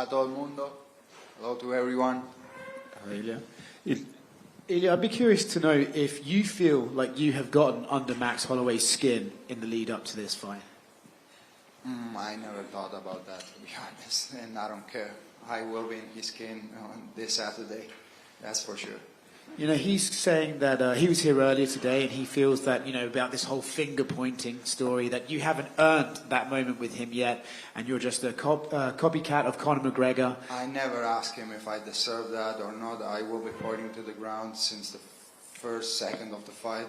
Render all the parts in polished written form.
a todo el mundo. Hello to everyone. Hi, Ilia. Ilia, I'd be curious to know if you feel like you have gotten under Max Holloway's skin in the lead up to this fight. I never thought about that, to be honest, and I don't care. I will be in his skin on this Saturday, that's for sure. You know, he's saying that he was here earlier today and he feels that, you know, about this whole finger-pointing story, that you haven't earned that moment with him yet and you're just a copycat of Conor McGregor. I never asked him if I deserve that or not. I will be pointing to the ground since the first second of the fight.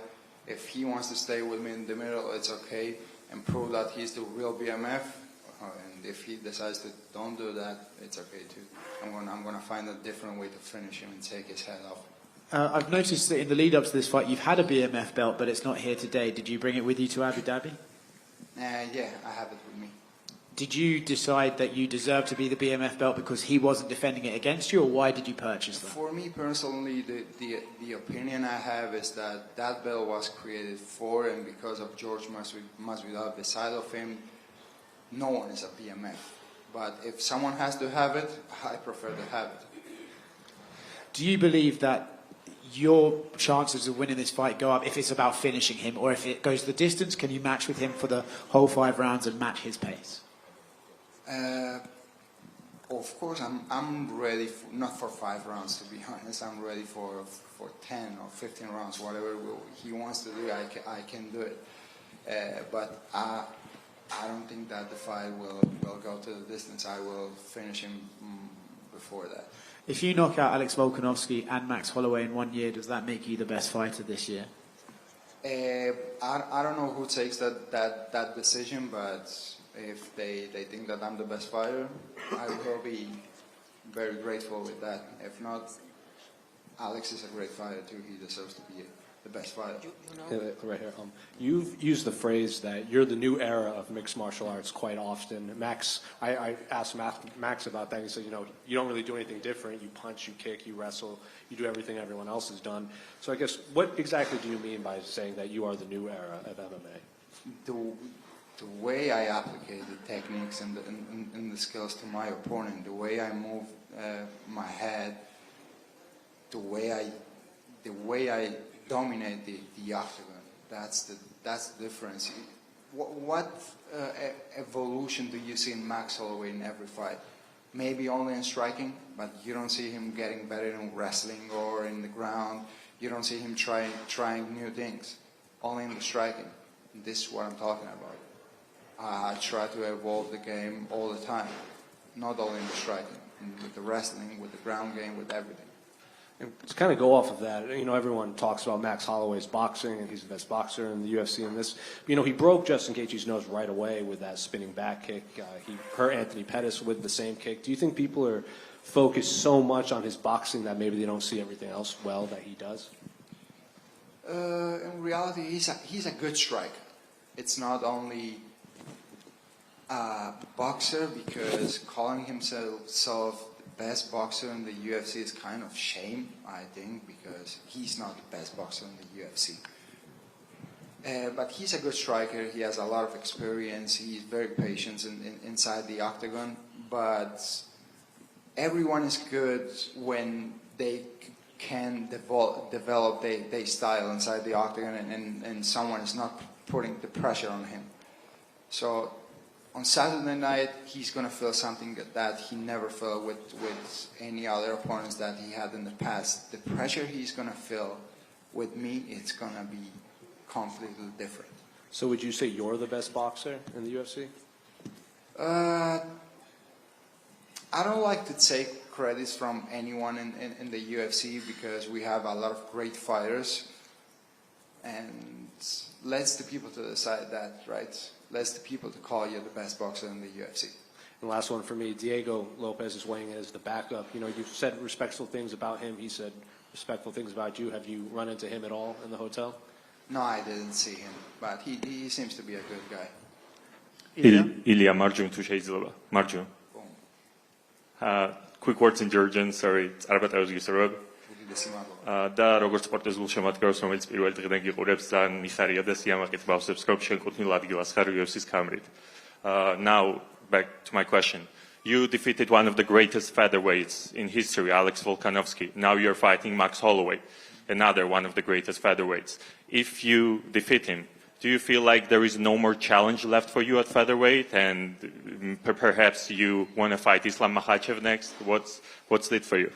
If he wants to stay with me in the middle, it's okay, and prove that he's the real BMF. And if he decides to don't do that, it's okay too. I'm gonna find a different way to finish him and take his head off. I've noticed that in the lead-up to this fight, you've had a BMF belt, but it's not here today. Did you bring it with you to Abu Dhabi? Yeah, I have it with me. Did you decide that you deserve to be the BMF belt because he wasn't defending it against you, or why did you purchase that? For me personally, the opinion I have is that that belt was created for and because of George Masvidal. Beside of him, no one is a BMF. But if someone has to have it, I prefer to have it. Do you believe that your chances of winning this fight go up if it's about finishing him, or if it goes the distance, can you match with him for the whole 5 rounds and match his pace? Of course, I'm ready, not for 5 rounds to be honest. I'm ready for 10 or 15 rounds, whatever he wants to do, I can do it. But I don't think that the fight will go to the distance. I will finish him before that. If you knock out Alex Volkanovski and Max Holloway in 1 year, does that make you the best fighter this year? I don't know who takes that decision, but if they think that I'm the best fighter, I will be very grateful with that. If not, Alex is a great fighter too. He deserves to be the best fighter. Right here. You've used the phrase that you're the new era of mixed martial arts quite often. Max, I asked Max about that. He said, you know, you don't really do anything different. You punch, you kick, you wrestle, you do everything everyone else has done. So I guess, what exactly do you mean by saying that you are the new era of MMA? The way I applicate the techniques and the skills to my opponent, the way I move my head, the way I dominate the octagon. That's the difference. What evolution do you see in Max Holloway in every fight? Maybe only in striking, but you don't see him getting better in wrestling or in the ground. You don't see him trying new things. Only in the striking. This is what I'm talking about. I try to evolve the game all the time, not only in the striking, with the wrestling, with the ground game, with everything. And to kind of go off of that, you know, everyone talks about Max Holloway's boxing, and he's the best boxer in the UFC. And this, you know, he broke Justin Gaethje's nose right away with that spinning back kick. He hurt Anthony Pettis with the same kick. Do you think people are focused so much on his boxing that maybe they don't see everything else well that he does? In reality, he's a good striker. It's not only a boxer, because calling himself best boxer in the UFC is kind of shame, I think, because he's not the best boxer in the UFC. But he's a good striker. He has a lot of experience. He's very patient inside the octagon. But everyone is good when they can develop their style inside the octagon, and someone is not putting the pressure on him. So on Saturday night, he's going to feel something that he never felt with any other opponents that he had in the past. The pressure he's going to feel with me, it's going to be completely different. So would you say you're the best boxer in the UFC? I don't like to take credits from anyone in the UFC, because we have a lot of great fighters, and let's the people to decide that, right? Let's the people to call you the best boxer in the UFC. And last one for me, Diego Lopez is weighing in as the backup. You know, you've said respectful things about him. He said respectful things about you. Have you run into him at all in the hotel? No, I didn't see him, but he seems to be a good guy. Ilia, Marjun tu შეიძლება. Marjun. Quick words in Georgian, sorry, არაბატაოს გისურვებ. და როგორც სპორტის გულშემატკივრს, რომელიც პირველ დღიდან გიყურებს, ძალიან მიხარია და სიამაყით ბავშვებს, რომ შენ კუთვნილ ადგილას ხარ UFC-ს კამერით. Now, back to my question. You defeated one of the greatest featherweights in history, Alex Volkanovski. Now you're fighting Max Holloway, another one of the greatest featherweights. If you defeat him, do you feel like there is no more challenge left for you at featherweight, and perhaps you want to fight Islam Makhachev next? What's it for you?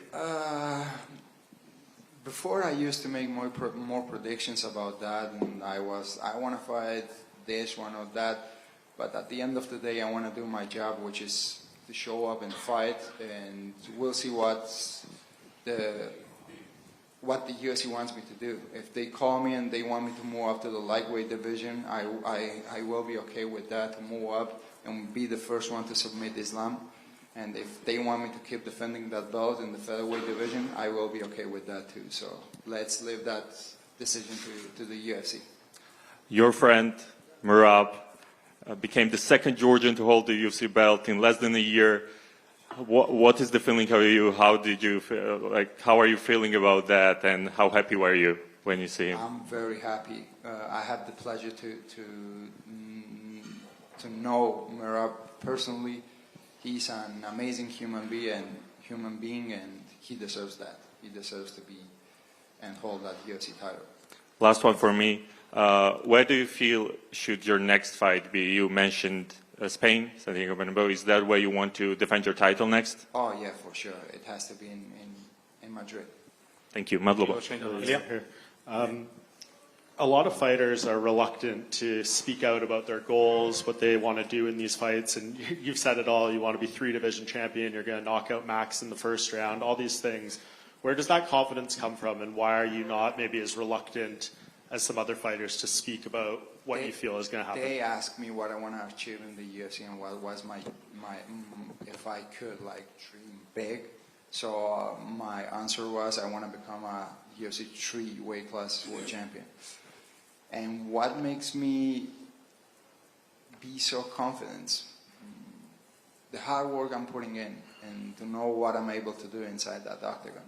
Before I used to make more predictions about that, and I want to fight this one or that, but at the end of the day, I want to do my job, which is to show up and fight, and we'll see what the UFC wants me to do. If they call me and they want me to move up to the lightweight division, I will be okay with that, to move up and be the first one to submit Islam. And if they want me to keep defending that belt in the featherweight division, I will be okay with that too. So let's leave that decision to the UFC. Your friend, Merab, became the second Georgian to hold the UFC belt in less than a year. What is the feeling for you? How did you feel? Like, how are you feeling about that? And how happy were you when you see him? I'm very happy. I had the pleasure to know Merab personally. He's an amazing human being, and he deserves that. He deserves to be and hold that UFC title. Last one for me. Where do you feel should your next fight be? You mentioned Spain, Santiago Bernabeu. Is that where you want to defend your title next? Oh yeah, for sure. It has to be in Madrid. Thank you. Madlobo. A lot of fighters are reluctant to speak out about their goals, what they want to do in these fights, and you've said it all. You want to be 3-division champion, you're going to knock out Max in the first round, all these things. Where does that confidence come from, and why are you not maybe as reluctant as some other fighters to speak about what you feel is going to happen? They ask me what I want to achieve in the UFC and what was my if I could dream big. So my answer was I want to become a UFC 3 weight class world champion. And what makes me be so confident? The hard work I'm putting in, and to know what I'm able to do inside that octagon.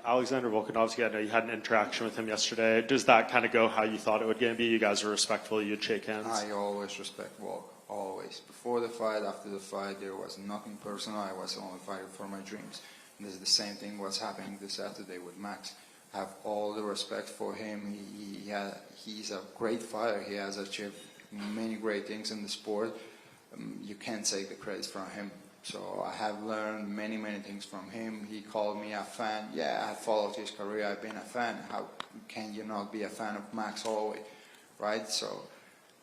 Alexander Volkanovski, I know you had an interaction with him yesterday. Does that kind of go how you thought it would be? You guys were respectful, you'd shake hands? I always respect Volk, always. Before the fight, after the fight, there was nothing personal. I was only fighting for my dreams. And this is the same thing what's happening this Saturday with Max. I have all the respect for him. He's a great fighter. He has achieved many great things in the sport. You can't take the credit from him. So I have learned many things from him. He called me a fan. Yeah, I followed his career. I've been a fan. How can you not be a fan of Max Holloway, right? So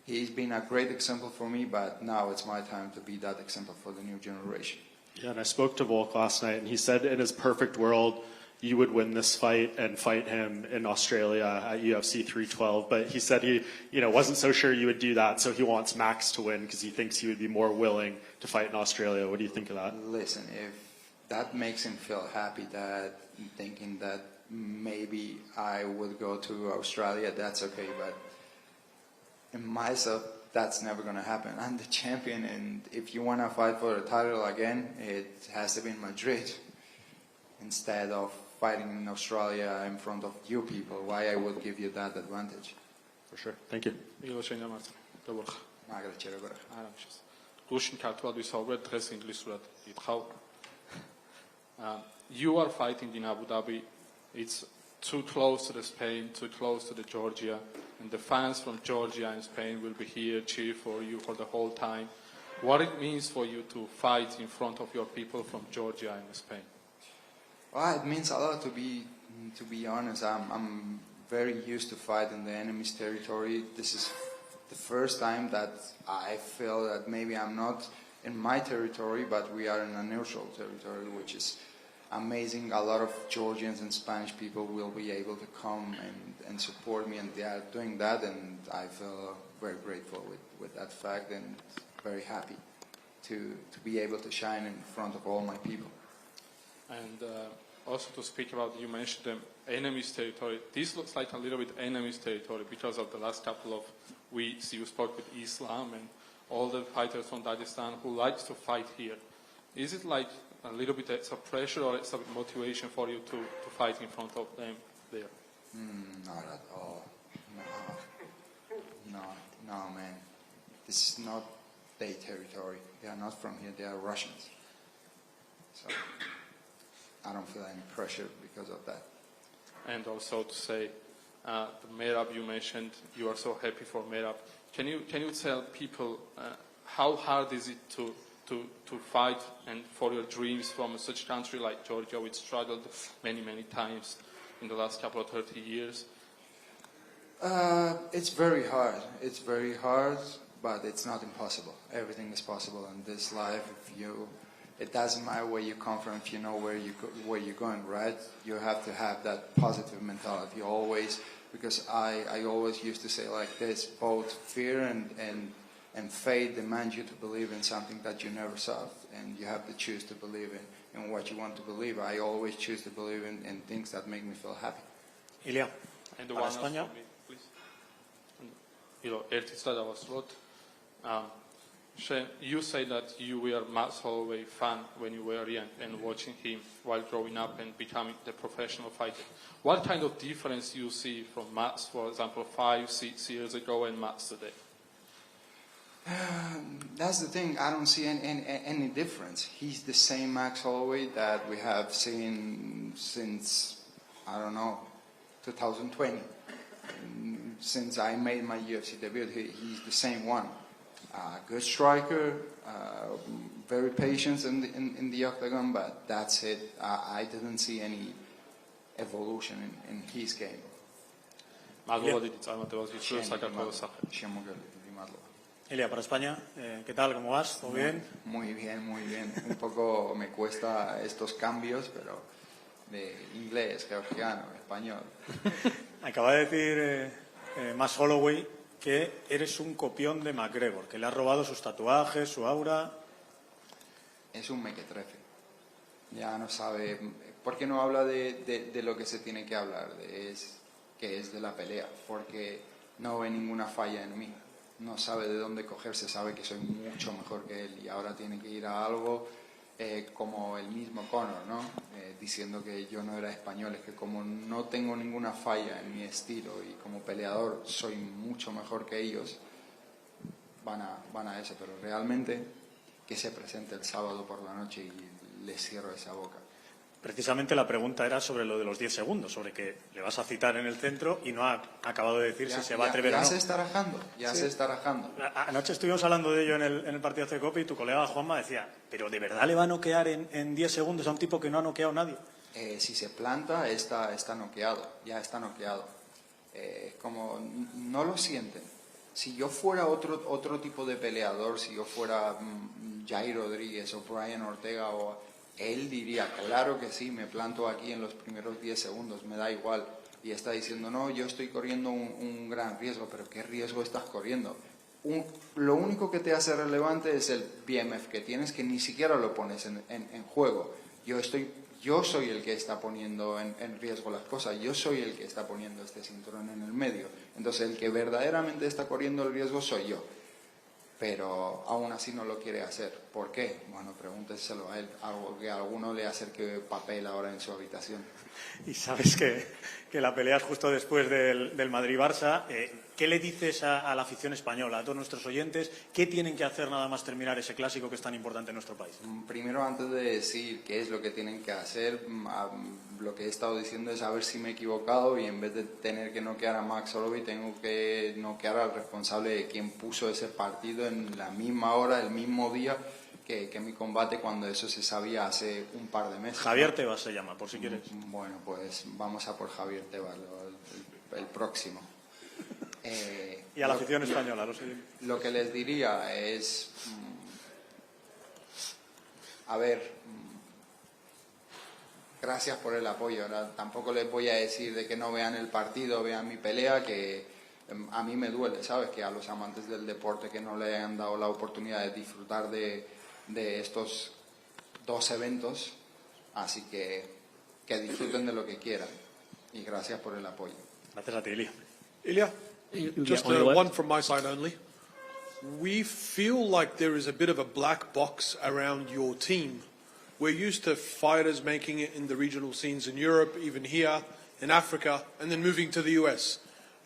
he's been a great example for me, but now it's my time to be that example for the new generation. Yeah, and I spoke to Volk last night, and he said in his perfect world, you would win this fight and fight him in Australia at UFC 312. But he said he wasn't so sure you would do that, so he wants Max to win because he thinks he would be more willing to fight in Australia. What do you think of that? Listen, if that makes him feel happy, that thinking that maybe I would go to Australia, that's okay. But in myself, that's never going to happen. I'm the champion, and if you want to fight for the title again, it has to be in Madrid instead of fighting in Australia in front of you people. Why I would give you that advantage? For sure. Thank you. You are fighting in Abu Dhabi. It's too close to the Spain, too close to the Georgia, and the fans from Georgia and Spain will be here cheer for you for the whole time. What it means for you to fight in front of your people from Georgia and Spain? Well, it means a lot to be honest. I'm very used to fight in the enemy's territory. This is the first time that I feel that maybe I'm not in my territory, but we are in a neutral territory, which is amazing. A lot of Georgians and Spanish people will be able to come and support me, and they are doing that, and I feel very grateful with that fact, and very happy to be able to shine in front of all my people. And also to speak about, you mentioned the enemy's territory. This looks like a little bit enemy's territory because of the last couple of weeks you spoke with Islam and all the fighters from Dagestan who likes to fight here. Is it like a little bit of pressure or it's a motivation for you to fight in front of them there? Not at all. No, man. This is not their territory. They are not from here, they are Russians. So I don't feel any pressure because of that. And also to say, the Merab you mentioned, you are so happy for Merab. Can you tell people how hard is it to fight and for your dreams from such a country like Georgia, which struggled many times in the last couple of 30 years? It's very hard. It's very hard, but it's not impossible. Everything is possible in this life. It doesn't matter where you come from. If you know where you're going, right? You have to have that positive mentality always. Because I always used to say like this: both fear and faith demand you to believe in something that you never saw, and you have to choose to believe in what you want to believe. I always choose to believe in things that make me feel happy. Ilia, And the para one else España. for me, please. Érted a slot. You say that you were Max Holloway fan when you were young and watching him while growing up and becoming the professional fighter. What kind of difference you see from Max, for example, 5-6 years ago and Max today? That's the thing. I don't see any difference. He's the same Max Holloway that we have seen since, I don't know, 2020. Since I made my UFC debut, he's the same one. Good striker, very patient in the octagon, but that's it. I didn't see any evolution in his game. Ilia, para España, ¿qué tal? ¿Cómo vas? ¿Todo bien? Muy bien, muy bien. Un poco me cuesta estos cambios, pero de inglés, georgiano, español. Acaba de decir Max Holloway que eres un copión de McGregor, que le has robado sus tatuajes, su aura. Es un mequetrefe. Ya no sabe. ¿Por qué no habla de lo que se tiene que hablar? Que es de la pelea. Porque no ve ninguna falla en mí. No sabe de dónde cogerse. Sabe que soy mucho mejor que él. Y ahora tiene que ir a algo como el mismo Conor, ¿no? Diciendo que yo no era español. Es que como no tengo ninguna falla en mi estilo y como peleador soy mucho mejor que ellos, van a eso. Pero realmente que se presente el sábado por la noche y le cierro esa boca. Precisamente la pregunta era sobre lo de los 10 segundos, sobre que le vas a citar en el centro y no ha acabado de decir si se va a atrever o no. Ya se está rajando, se está rajando. Anoche estuvimos hablando de ello en el partido de Copa y tu colega Juanma decía, ¿pero de verdad le va a noquear en 10 segundos a un tipo que no ha noqueado a nadie? Si se planta, está noqueado, ya está noqueado. Como no lo sienten. Si yo fuera otro tipo de peleador, si yo fuera Jair Rodríguez o Brian Ortega, él diría, claro que sí, me planto aquí en los primeros 10 segundos, me da igual. Y está diciendo, no, yo estoy corriendo un gran riesgo, pero ¿qué riesgo estás corriendo? Lo único que te hace relevante es el BMF que tienes, que ni siquiera lo pones en juego. Yo soy el que está poniendo en riesgo las cosas, yo soy el que está poniendo este cinturón en el medio. Entonces el que verdaderamente está corriendo el riesgo soy yo. Pero aún así no lo quiere hacer. ¿Por qué? Bueno, pregúnteselo a él. Algo que a alguno le acerque papel ahora en su habitación. Y sabes que la pelea es justo después del Madrid-Barça. ¿Qué le dices a la afición española, a todos nuestros oyentes? ¿Qué tienen que hacer nada más terminar ese clásico que es tan importante en nuestro país? Primero, antes de decir qué es lo que tienen que hacer, lo que he estado diciendo es a ver si me he equivocado y en vez de tener que noquear a Max Holloway, tengo que noquear al responsable de quien puso ese partido en la misma hora, el mismo día que mi combate, cuando eso se sabía hace un par de meses. Javier Tebas se llama, por si quieres. Bueno, pues vamos a por Javier Tebas, el próximo. Y a la afición española, lo que les diría es, a ver, gracias por el apoyo. Ahora, tampoco les voy a decir de que no vean el partido, vean mi pelea, que a mí me duele, ¿sabes? Que a los amantes del deporte que no le han dado la oportunidad de disfrutar de estos dos eventos, así que disfruten de lo que quieran. Y gracias por el apoyo. Gracias a ti, Ilia. Ilia, just one from my side only. We feel like there is a bit of a black box around your team. We're used to fighters making it in the regional scenes in Europe, even here, in Africa, and then moving to the US,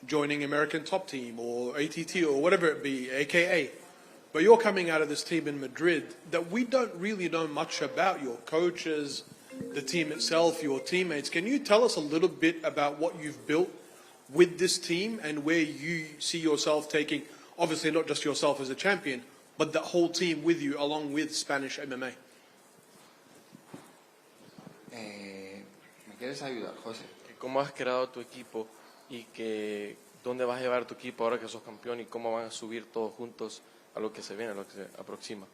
joining American Top Team or ATT or whatever it be, AKA. but you're coming out of this team in Madrid that we don't really know much about, your coaches, the team itself, your teammates. Can you tell us a little bit about what you've built with this team and where you see yourself taking, obviously not just yourself as a champion, but the whole team with you along with Spanish MMA? ¿Me quieres ayudar, José? ¿Cómo has creado tu equipo y que dónde vas a llevar tu equipo ahora que sos campeón y cómo van a subir todos juntos a lo que se viene, a lo que se aproxima?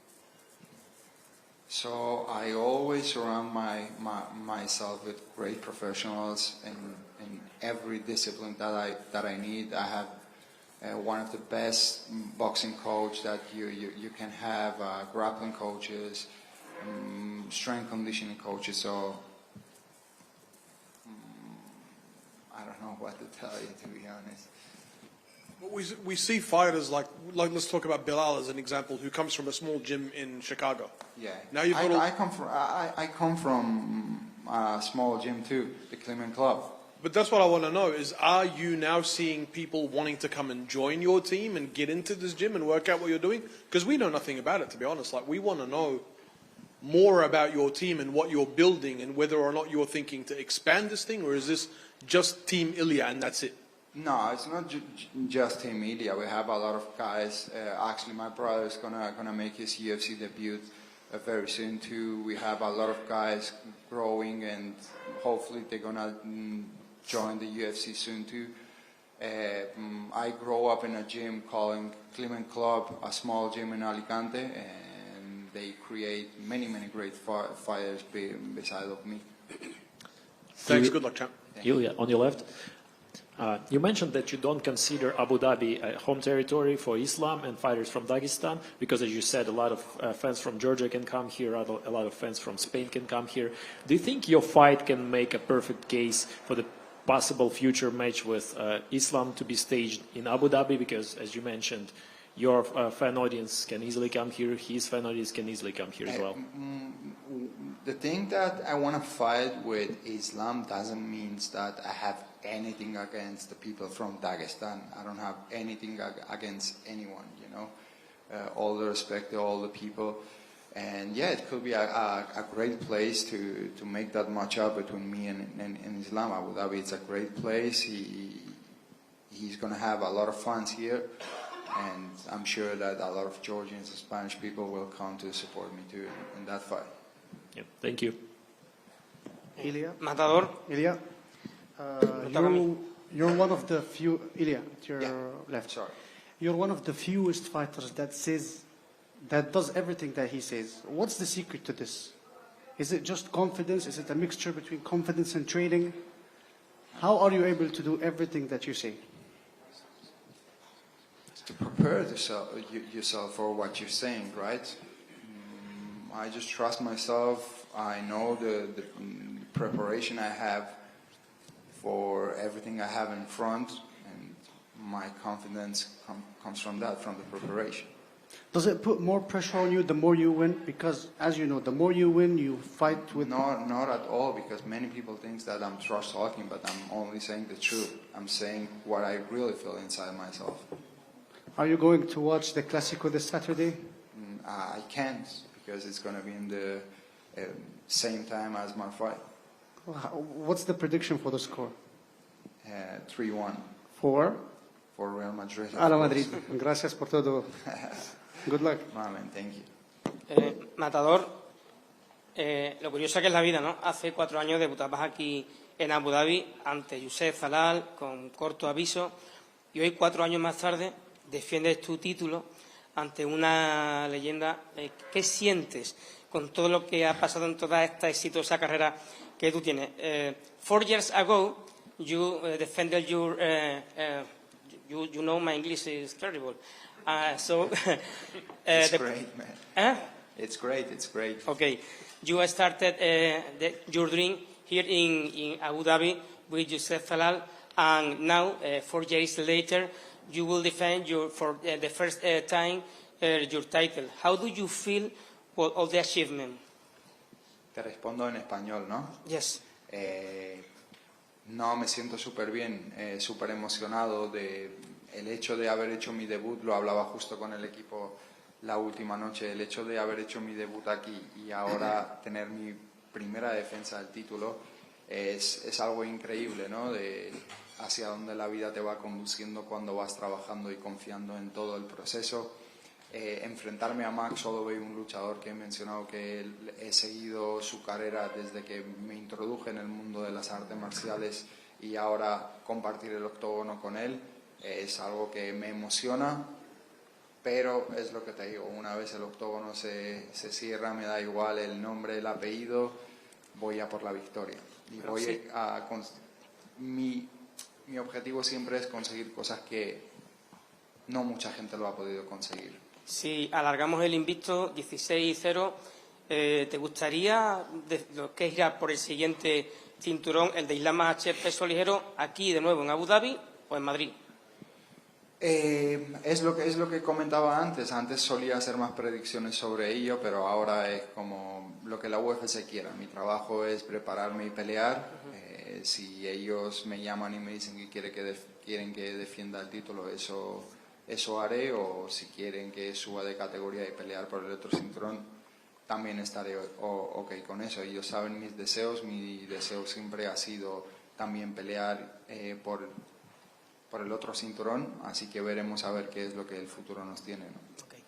So I always surround myself with great professionals in every discipline that I need. I have one of the best boxing coach that you can have, grappling coaches, strength conditioning coaches. So I don't know what to tell you, to be honest. We see fighters like let's talk about Bilal as an example, who comes from a small gym in Chicago. Yeah. Now you've got I come from a small gym too, the Clement Club. But that's what I want to know is, are you now seeing people wanting to come and join your team and get into this gym and work out what you're doing? Because we know nothing about it, to be honest. Like, we want to know more about your team and what you're building and whether or not you're thinking to expand this thing, or is this just Team Ilia and that's it? No, it's not just Team Ilia. We have a lot of guys. Actually, my brother is gonna make his UFC debut very soon too. We have a lot of guys growing, and hopefully they're gonna join the UFC soon too. I grew up in a gym called Clement Club, a small gym in Alicante, and they create many great fighters beside of me. Thanks. Good luck, champ. Ilia, on your left. You mentioned that you don't consider Abu Dhabi a home territory for Islam and fighters from Dagestan because, as you said, a lot of fans from Georgia can come here, a lot of fans from Spain can come here. Do you think your fight can make a perfect case for the possible future match with Islam to be staged in Abu Dhabi? Because, as you mentioned, your fan audience can easily come here, his fan audience can easily come here as well. The thing that I want to fight with Islam doesn't mean that I have anything against the people from Dagestan. I don't have anything against anyone, you know. All the respect to all the people. And yeah, it could be a great place to make that match up between me and Islam. Abu Dhabi, it's a great place. He's going to have a lot of fans here. And I'm sure that a lot of Georgians and Spanish people will come to support me too in that fight. Yeah, thank you. Ilia? Matador? Ilia? You're one of the few, Ilia, at your left. Sorry. You're one of the fewest fighters that does everything that he says. What's the secret to this? Is it just confidence? Is it a mixture between confidence and training? How are you able to do everything that you say? To prepare yourself for what you're saying, right? I just trust myself. I know the preparation I have for everything I have in front, and my confidence comes from that, from the preparation. Does it put more pressure on you the more you win? Because, as you know, the more you win, you fight with... Not at all, because many people think that I'm trash talking, but I'm only saying the truth. I'm saying what I really feel inside myself. Are you going to watch the Clásico this Saturday? I can't, because it's going to be in the same time as my fight. What's the prediction for the score? 3-1. For Real Madrid. A la Madrid. Gracias por todo. Good luck. Amen. Thank you. Matador, lo curioso que es la vida, ¿no? Hace 4 años debutabas aquí en Abu Dhabi ante Youssef Zalal con corto aviso, y hoy 4 años más tarde defiendes tu título ante una leyenda. ¿Qué sientes con todo lo que ha pasado en toda esta exitosa carrera que tú tienes? 4 years ago, you defended your... you know my English is terrible. So it's great, man. It's great. Okay. You started your dream here in Abu Dhabi with Youssef Zalal, and now, 4 years later, you will defend for the first time your title. How do you feel for all the achievement? Te respondo en español, ¿no? Yes. No, me siento súper bien, súper emocionado. El hecho de haber hecho mi debut, lo hablaba justo con el equipo la última noche. El hecho de haber hecho mi debut aquí y ahora tener mi primera defensa del título es algo increíble, ¿no? De hacia dónde la vida te va conduciendo cuando vas trabajando y confiando en todo el proceso. Enfrentarme a Max Holloway, un luchador que he mencionado que he seguido su carrera desde que me introduje en el mundo de las artes marciales, y ahora compartir el octógono con él es algo que me emociona, pero es lo que te digo, una vez el octógono se cierra, me da igual el nombre, el apellido, voy a por la victoria. Y voy a mi objetivo siempre es conseguir cosas que no mucha gente lo ha podido conseguir. Si alargamos el invicto 16-0, ¿te gustaría lo que es ir a por el siguiente cinturón, el de Islam Makhachev peso ligero, aquí de nuevo en Abu Dhabi o en Madrid? Es lo que comentaba antes. Antes solía hacer más predicciones sobre ello, pero ahora es como lo que la UFC quiera. Mi trabajo es prepararme y pelear. Si ellos me llaman y me dicen que quieren que defienda el título, eso haré, o si quieren que suba de categoría y pelear por el otro cinturón, también estaré ok con eso. Ellos saben mis deseos. Mi deseo siempre ha sido también pelear por el otro cinturón, así que veremos a ver qué es lo que el futuro nos tiene, ¿no? Okay.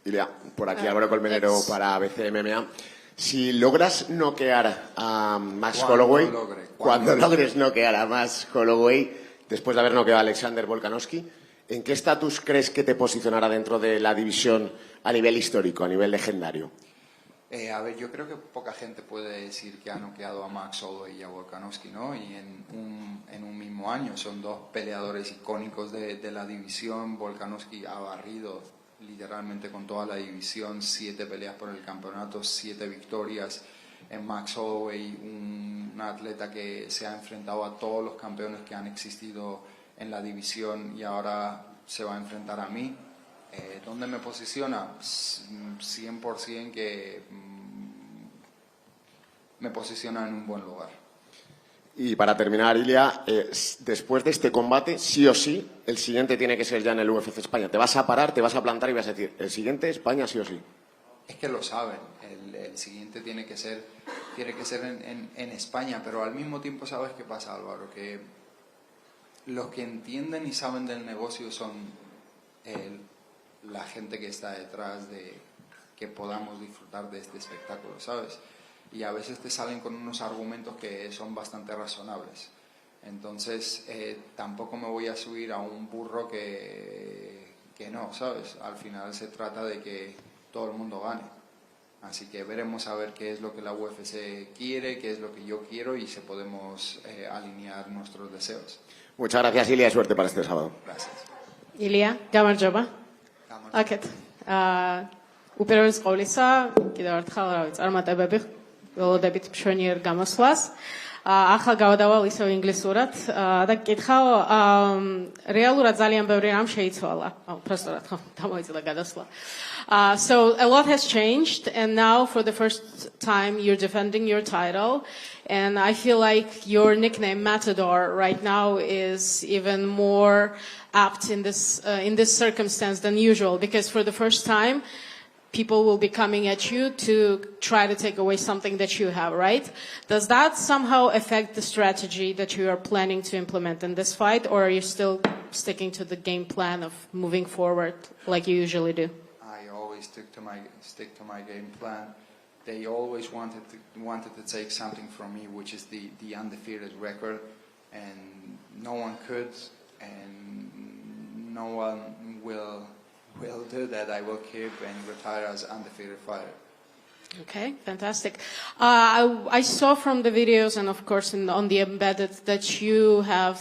Ilia, por aquí Álvaro Colmenero para ABC MMA. Si logras noquear a Max Holloway, cuando logres noquear a Max Holloway, después de haber noqueado a Alexander Volkanovski, ¿en qué estatus crees que te posicionará dentro de la división a nivel histórico, a nivel legendario? A ver, yo creo que poca gente puede decir que ha noqueado a Max Holloway y a Volkanovski, ¿no? Y en un mismo año son dos peleadores icónicos de la división. Volkanovski ha barrido literalmente con toda la división, 7 peleas por el campeonato, 7 victorias. En Max Holloway, un atleta que se ha enfrentado a todos los campeones que han existido en la división y ahora se va a enfrentar a mí. ¿Dónde me posiciona? 100% que me posiciona en un buen lugar. Y para terminar, Ilia, después de este combate, sí o sí, el siguiente tiene que ser ya en el UFC España. Te vas a parar, te vas a plantar y vas a decir, el siguiente España sí o sí. Es que lo saben, el siguiente tiene que ser en España, pero al mismo tiempo sabes qué pasa, Álvaro, que los que entienden y saben del negocio son la gente que está detrás de que podamos disfrutar de este espectáculo, ¿sabes? Y a veces te salen con unos argumentos que son bastante razonables. Entonces, tampoco me voy a subir a un burro que no, ¿sabes? Al final se trata de que todo el mundo gane. Así que veremos a ver qué es lo que la UFC quiere, qué es lo que yo quiero y si podemos alinear nuestros deseos. Muchas gracias, Ilia, y suerte para este sábado. Gracias. Ilia, გამარჯობა. აკეთ. უპირველეს ყოვლისა, კიდევ ერთხელ რა ვიცი, წარმატებები ველოდებით მშვენიერ გამოსვლას. ახლა გავადავალ ისევ ინგლისურად და გკითხავ, რეალურად ძალიან ბევრი რამ შეიცვალა. უბრალოდ ხო, დამოიწილა გადასვლა. So a lot has changed, and now for the first time you're defending your title, and I feel like your nickname Matador right now is even more apt in this circumstance than usual, because for the first time people will be coming at you to try to take away something that you have, right? Does that somehow affect the strategy that you are planning to implement in this fight, or are you still sticking to the game plan of moving forward like you usually do? I always stick to my game plan. They always wanted to take something from me, which is the undefeated record, and no one could, and no one will do that. I will keep and retire as undefeated fighter. Okay, fantastic. I saw from the videos and of course on the embedded that you have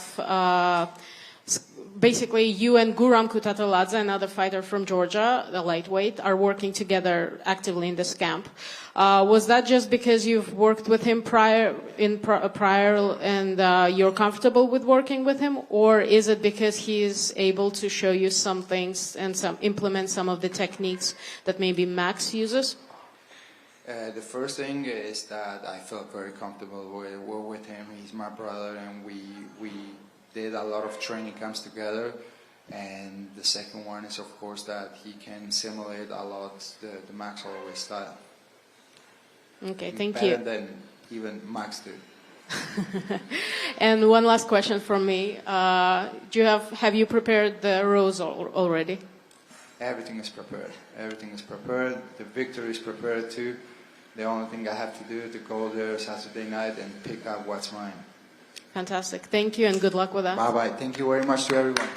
basically you and Guram Kutateladze, another fighter from Georgia, the lightweight, are working together actively in this camp. Was that just because you've worked with him prior and you're comfortable with working with him, or is it because he's able to show you some things and implement some of the techniques that maybe Max uses? The first thing is that I felt very comfortable with him. He's my brother, and we did a lot of training camps together. And the second one is, of course, that he can simulate a lot the Max Holloway style. Okay, thank you. Better than even Max did. And one last question from me. Have you prepared the rose already? Everything is prepared. Everything is prepared. The victory is prepared too. The only thing I have to do is to go there Saturday night and pick up what's mine. Fantastic. Thank you and good luck with that. Bye-bye. Thank you very much to everyone.